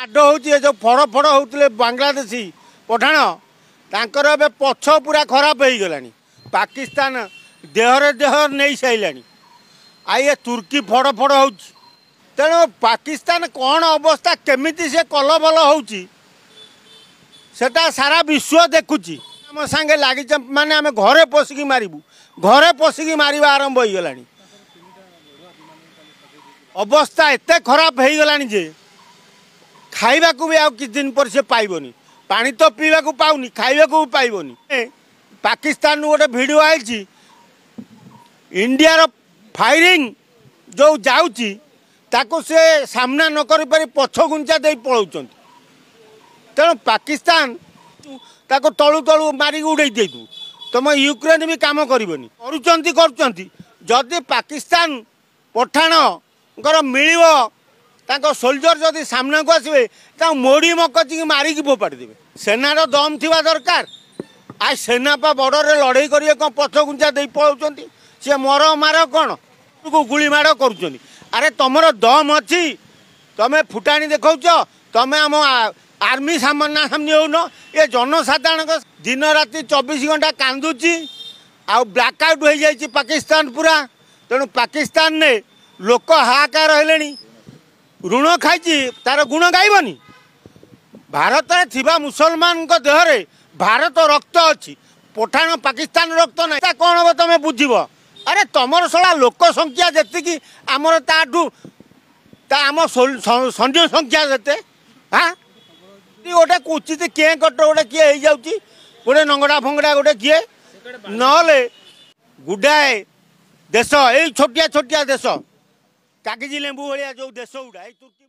माड हो जो फड़ फड़ होते बांग्लादेशी पठाण तांकर ए पछ पूरा खराब हो गला पाकिस्तान देहरे देह नहीं सारा आ ये तुर्की फड़ फड़ हो तेणु पाकिस्तान कौन अवस्था केमिति से कल बल होटा सारा विश्व देखुची आम सांगे लगी माने आम घरे पशिकी मारू घरे पशिकी मार आरंभ हो गला अवस्था एत खराब हो गला जे खाइबा को भी किछ दिन पर से पाइबनी पानी तो पीवा को पाउनी खाइबा को भी पाइबनी पाकिस्तान गोटे वीडियो आई इंडिया रो फायरिंग जो जाउची ताको से सामना न करि पारि पछ गुंचा दे पळौचंती तेणु पाकिस्तान ताको तळु तळु मारी उड़े दे तुम यूक्रेन भी काम करबनी करुचंती जदि पाकिस्तान पठाण मिलिबो ताको सोल्जर जदि सामना को आसबे ता मोड़ी मकची मारिकी फोपाड़ी देवे सेनार दम थिबा दरकार आ सेना पा बॉर्डर रे लड़ाई करिए कौन पछ गुंचा दे पळौचंती से मर मार कौन को गुली माड़ कर अरे तुमर दम अच्छी तमें फुटाणी देखौच तमें आम आर्मी सामना सामने हो ये जनसाधारण दिन राति 24 घंटा कांदुची आ ब्लैकआउट हो जाए पाकिस्तान पूरा तेणु पाकिस्तान ने लोक हाहाकार हेले ऋण खाई तार गुण गायबनी भारत में थिबा मुसलमान देहरे भारत रक्त अच्छी पठाण पाकिस्तान रक्त ना कौन हम तुम बुझब अरे तुमर सला लोक संख्या जी आमर ताठू आम सैन्य संख्या देते हाँ गोटे कुचित किए कट गोटे किए हो जाऊँगी गोटे नंगड़ा फंगड़ा गोटे किए नले गुडाए देश यही छोटिया छोटिया देश कागजी लेंबू भाया जो देश गुड़ा तुर्की